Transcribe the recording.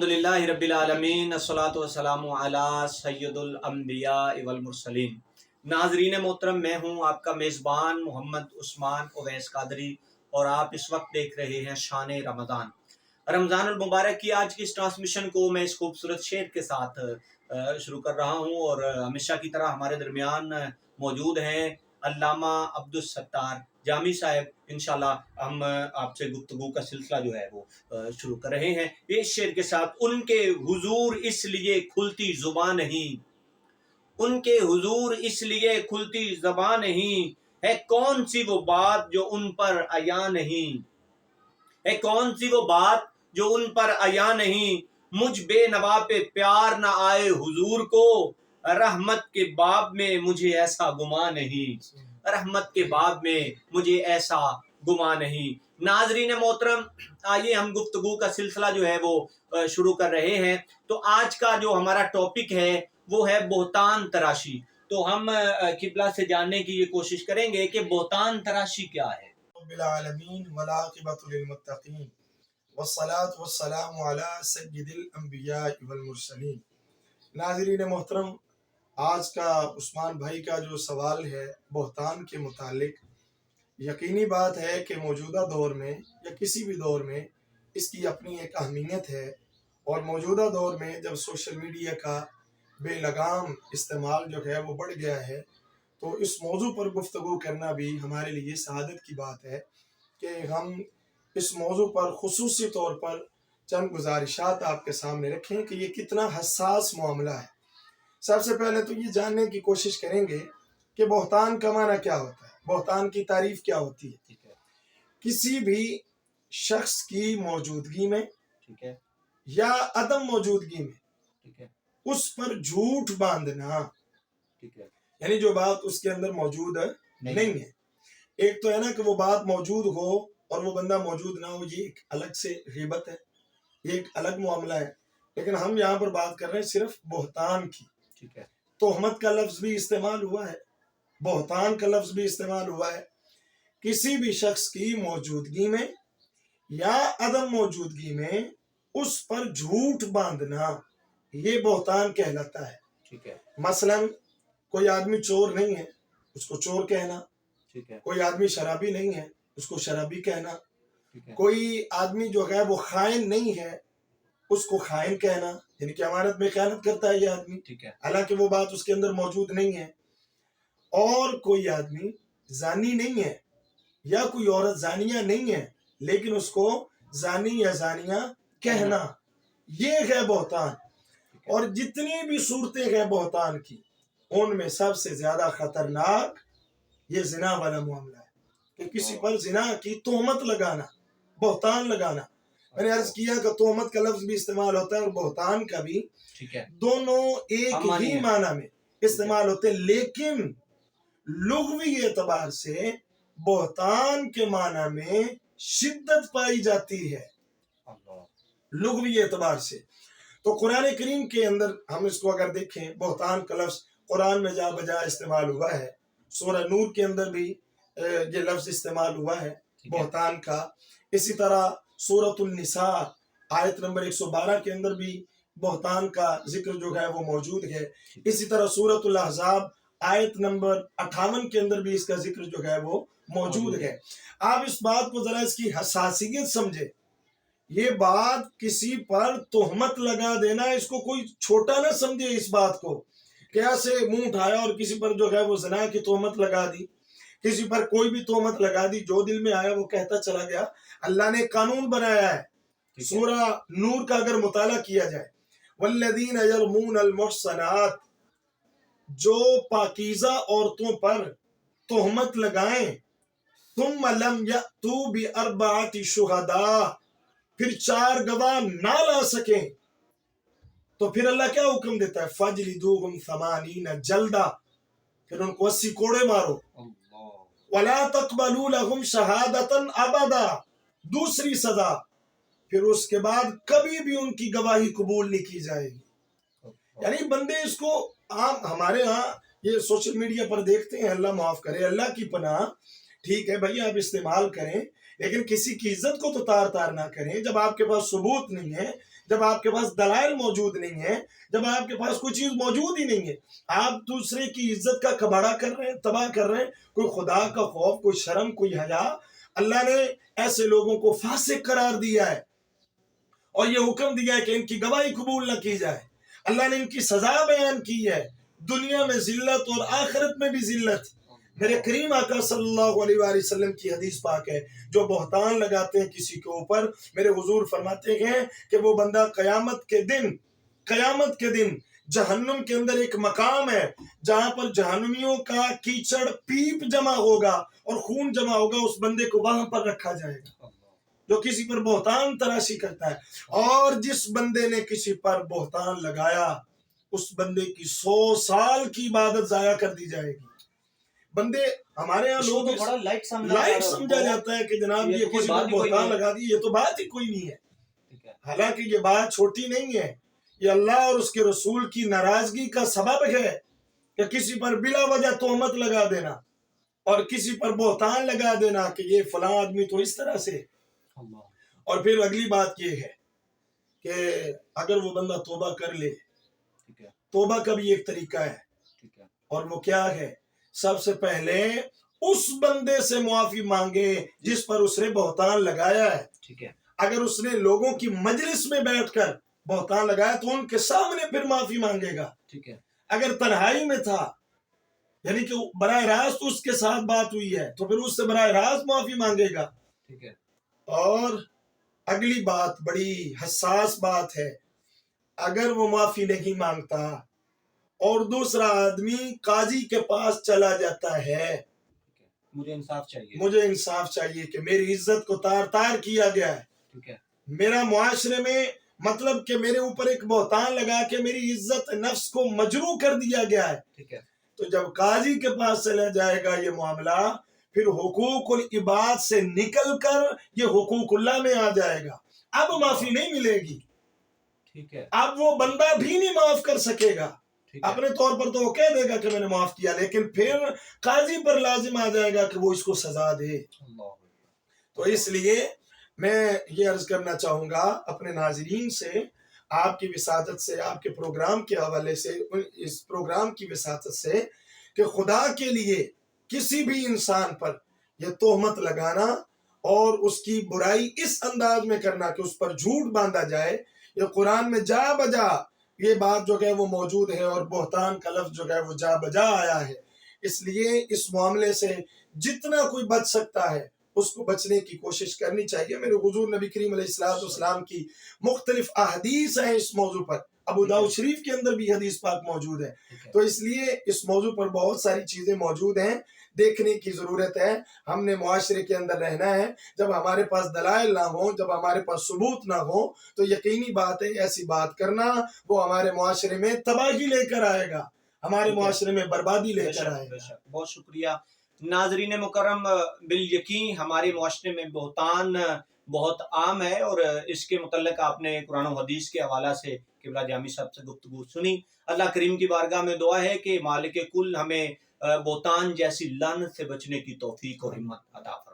अल्हम्दुलिल्लाह रब्बिल आलमीन अस्सलातु वस्सलामु अला सय्यदुल अंबिया वल मुरसलीन। नाजरीन मोहतरम, मैं हूँ आपका मेज़बान मोहम्मद उस्मान ओवैस कादरी और आप इस वक्त देख रहे हैं शान रमज़ान। रमज़ानुल मुबारक की आज की इस ट्रांसमिशन को मैं इस खूबसूरत शेर के साथ शुरू कर रहा हूँ और हमेशा की तरह हमारे दरमियान मौजूद हैं अल्लामा अब्दुल सत्तार जामी साहब। इंशाल्लाह हम आपसे गुफ्तगू का सिलसिला जो है वो शुरू कर रहे हैं इस शेर के साथ। उनके हुजूर इसलिए खुलती जुबान नहीं, उनके हुजूर इसलिए खुलती ज़बान नहीं, है कौन सी वो बात जो उन पर आया नहीं, है कौन सी वो बात जो उन पर आया नहीं। मुझ बेनवा पे प्यार ना आए हुजूर को, रहमत के बाब में मुझे ऐसा गुमा नहीं, रहमत के बाब में मुझे ऐसा गुमा नहीं। नाजरीन मोहतरम, आइए हम गुफ्तगू का सिलसिला जो है वो शुरू कर रहे हैं। तो आज का जो हमारा टॉपिक है वो है बोहतान तराशी। तो हम किबला से जानने की ये कोशिश करेंगे कि बोहतान तराशी क्या है। नाज़रीन मोहतरम, आज का उस्मान भाई का जो सवाल है बोहतान के मुतालिक, यकीनी बात है कि मौजूदा दौर में या किसी भी दौर में इसकी अपनी एक अहमियत है। और मौजूदा दौर में जब सोशल मीडिया का बेलगाम इस्तेमाल जो है वो बढ़ गया है, तो इस मौजू पर गुफ्तगू करना भी हमारे लिए सआदत की बात है कि हम इस मौजू पर खुसूसी तौर पर चंद गुजारिशात आपके सामने रखें कि ये कितना हसास मामला है। सबसे पहले तो ये जानने की कोशिश करेंगे कि बोहतान का माना क्या होता है, बोहतान की तारीफ क्या होती है। ठीक है, किसी भी शख्स की मौजूदगी में, ठीक है, या अदम मौजूदगी में, ठीक है, उस पर झूठ बांधना, ठीक है, यानी जो बात उसके अंदर मौजूद नहीं है। एक तो है ना कि वो बात मौजूद हो और वो बंदा मौजूद ना हो, ये एक अलग से ग़ीबत है, ये एक अलग मामला है। लेकिन हम यहाँ पर बात कर रहे हैं सिर्फ बोहतान की। ठीक है, तोहमत का लफ्ज भी इस्तेमाल हुआ है, बोहतान का लफ्ज भी इस्तेमाल हुआ है। किसी भी शख्स की मौजूदगी में या अदम मौजूदगी में उस पर झूठ बांधना, ये बोहतान कहलाता है। ठीक है, मसलन कोई आदमी चोर नहीं है, उसको चोर कहना। ठीक है, कोई आदमी शराबी नहीं है, उसको शराबी कहना। ठीक है, कोई आदमी जो है वो खाइन नहीं है, उसको खाइन कहना, यानी कि अमानत में खयानत करता है ये आदमी, ठीक है, हालांकि वो बात उसके अंदर मौजूद नहीं है। और कोई आदमी जानी नहीं है या कोई औरत जानिया नहीं है, लेकिन उसको जानी या जानिया कहना, ये है बोहतान। और जितनी भी सूरतें हैं बोहतान की, उनमें सबसे ज्यादा खतरनाक ये जिना वाला मामला है कि किसी पर जिना की तोहमत लगाना, बोहतान लगाना। मैंने अर्ज किया कि तोहमत का लफ्ज भी इस्तेमाल होता है और बोहतान का भी, ठीक है, दोनों एक ही माना में इस्तेमाल होते हैं। लेकिन लुग़वी एतबार से बोहतान के माना में शिद्दत पाई जाती है, लुग़वी एतबार से। तो कुरान करीम के अंदर हम इसको अगर देखें, बोहतान का लफ्ज कुरान में जा बजा इस्तेमाल हुआ है। सूरह नूर के अंदर भी ये लफ्ज इस्तेमाल हुआ है बोहतान का। इसी तरह सूरतुल निसा आयत नंबर 112 के अंदर भी बोहतान का जिक्र जो है वो मौजूद है। इसी तरह सूरतुल अहज़ाब आयत नंबर 58 के अंदर भी इसका जिक्र जो है वो मौजूद है। आप इस बात को जरा इसकी हसासियत समझे। ये बात किसी पर तोहमत लगा देना, इसको कोई छोटा ना समझे। इस बात को कैसे मुंह उठाया और किसी पर जो है वो ज़िना की तोहमत लगा दी, किसी पर कोई भी तोहमत लगा दी, जो दिल में आया वो कहता चला गया। अल्लाह ने कानून बनाया है। सूरह नूर का अगर मुताला किया जाए, वल्लज़ीना यरमूनल मुहसनात, जो पाकीज़ा औरतों पर तोहमत लगाएं, तुम लम यअतू बिअरबअति शुहदा, फिर 4 गवाह ना ला सकें, तो फिर अल्लाह क्या हुक्म देता है, फजलिदूहुम 80 जल्दा, फिर उनको 80 कोड़े मारो। वला तक़बलू लहुम शहादतन अबदा, दूसरी सजा, फिर उसके बाद कभी भी उनकी गवाही कबूल नहीं की जाएगी। यानी बंदे इसको आम हमारे यहाँ ये सोशल मीडिया पर देखते हैं, अल्लाह माफ करे, अल्लाह की पनाह। ठीक है भाई, आप इस्तेमाल करें, लेकिन किसी की इज्जत को तो तार तार ना करें। जब आपके पास सबूत नहीं है, جب آپ کے پاس دلائل موجود نہیں ہیں، جب آپ کے پاس کوئی چیز موجود ہی نہیں ہے، آپ دوسرے کی عزت کا کباڑا کر رہے ہیں، تباہ کر رہے ہیں، کوئی خدا کا خوف، کوئی شرم، کوئی حیا۔ اللہ نے ایسے لوگوں کو فاسق قرار دیا ہے اور یہ حکم دیا ہے کہ ان کی گواہی قبول نہ کی جائے۔ اللہ نے ان کی سزا بیان کی ہے، دنیا میں ذلت اور آخرت میں بھی ذلت۔ میرے کریم آقا صلی اللہ علیہ وآلہ وسلم کی حدیث پاک ہے، جو بہتان لگاتے ہیں کسی کے اوپر، میرے حضور فرماتے ہیں کہ وہ بندہ قیامت کے دن جہنم کے اندر ایک مقام ہے جہاں پر جہنمیوں کا کیچڑ پیپ جمع ہوگا اور خون جمع ہوگا، اس بندے کو وہاں پر رکھا جائے گا جو کسی پر بہتان تراشی کرتا ہے۔ اور جس بندے نے کسی پر بہتان لگایا، اس بندے کی 100 سال کی عبادت ضائع کر دی جائے گی۔ بندے ہمارے یہاں لوگ لائٹ سمجھا جاتا ہے کہ جناب یہ کسی پر بہتان لگا دی، یہ تو بات ہی کوئی نہیں ہے۔ حالانکہ یہ بات چھوٹی نہیں ہے، یہ اللہ اور اس کے رسول کی ناراضگی کا سبب ہے کہ کسی پر بلا وجہ تہمت لگا دینا اور کسی پر بہتان لگا دینا کہ یہ فلاں آدمی تو اس طرح سے۔ اور پھر اگلی بات یہ ہے کہ اگر وہ بندہ توبہ کر لے، توبہ کا بھی ایک طریقہ ہے، اور وہ کیا ہے؟ سب سے پہلے اس بندے سے معافی مانگے جس پر اس نے بہتان لگایا ہے۔ اگر اس نے لوگوں کی مجلس میں بیٹھ کر بہتان لگایا تو ان کے سامنے پھر معافی مانگے گا۔ اگر تنہائی میں تھا، یعنی کہ براہ راست اس کے ساتھ بات ہوئی ہے، تو پھر اس سے براہ راست معافی مانگے گا۔ اور اگلی بات بڑی حساس بات ہے، اگر وہ معافی نہیں مانگتا اور دوسرا آدمی قاضی کے پاس چلا جاتا ہے، مجھے انصاف چاہیے کہ میری عزت کو تار تار کیا گیا ہے، میرا معاشرے میں مطلب کہ میرے اوپر ایک بہتان لگا کے میری عزت نفس کو مجروح کر دیا گیا ہے، تو جب قاضی کے پاس چلا جائے گا یہ معاملہ، پھر حقوق العباد سے نکل کر یہ حقوق اللہ میں آ جائے گا۔ اب معافی نہیں ملے گی، اب وہ بندہ بھی نہیں معاف کر سکے گا۔ اپنے طور پر تو وہ کہہ دے گا کہ میں نے معاف کیا، لیکن پھر قاضی پر لازم آ جائے گا کہ وہ اس کو سزا دے۔ تو اس لیے میں یہ عرض کرنا چاہوں گا اپنے ناظرین سے، آپ کی وساطت سے، آپ کے پروگرام کے حوالے سے، اس پروگرام کی وساطت سے، کہ خدا کے لیے کسی بھی انسان پر یہ تہمت لگانا اور اس کی برائی اس انداز میں کرنا کہ اس پر جھوٹ باندھا جائے، یہ قرآن میں جا بجا یہ بات جو ہے وہ موجود ہے، اور بہتان کا لفظ جو ہے وہ جا بجا آیا ہے۔ اس لیے اس معاملے سے جتنا کوئی بچ سکتا ہے اس کو بچنے کی کوشش کرنی چاہیے۔ میرے حضور نبی کریم علیہ السلام کی مختلف احادیث ہیں اس موضوع پر، ابو داؤد شریف کے اندر بھی حدیث پاک موجود ہے، تو اس لیے اس موضوع پر بہت ساری چیزیں موجود ہیں، دیکھنے کی ضرورت ہے۔ ہم نے معاشرے کے اندر رہنا ہے، جب ہمارے پاس دلائل نہ ہوں، جب ہمارے پاس ثبوت نہ ہو، تو یقینی بات ہے ایسی بات کرنا وہ ہمارے معاشرے میں تباہی لے کر آئے گا، ہمارے معاشرے میں بربادی لے کر آئے گا۔ بہت شکریہ ناظرین مکرم، بالیقین ہمارے معاشرے میں بہتان بہت عام ہے، اور اس کے متعلق آپ نے قرآن و حدیث کے حوالہ سے قبلہ جامی صاحب سے گفتگو سنی۔ اللہ کریم کی بارگاہ میں دعا ہے کہ مالک کل ہمیں بہتان جیسی لعنت سے بچنے کی توفیق اور ہمت عطا فرمائے۔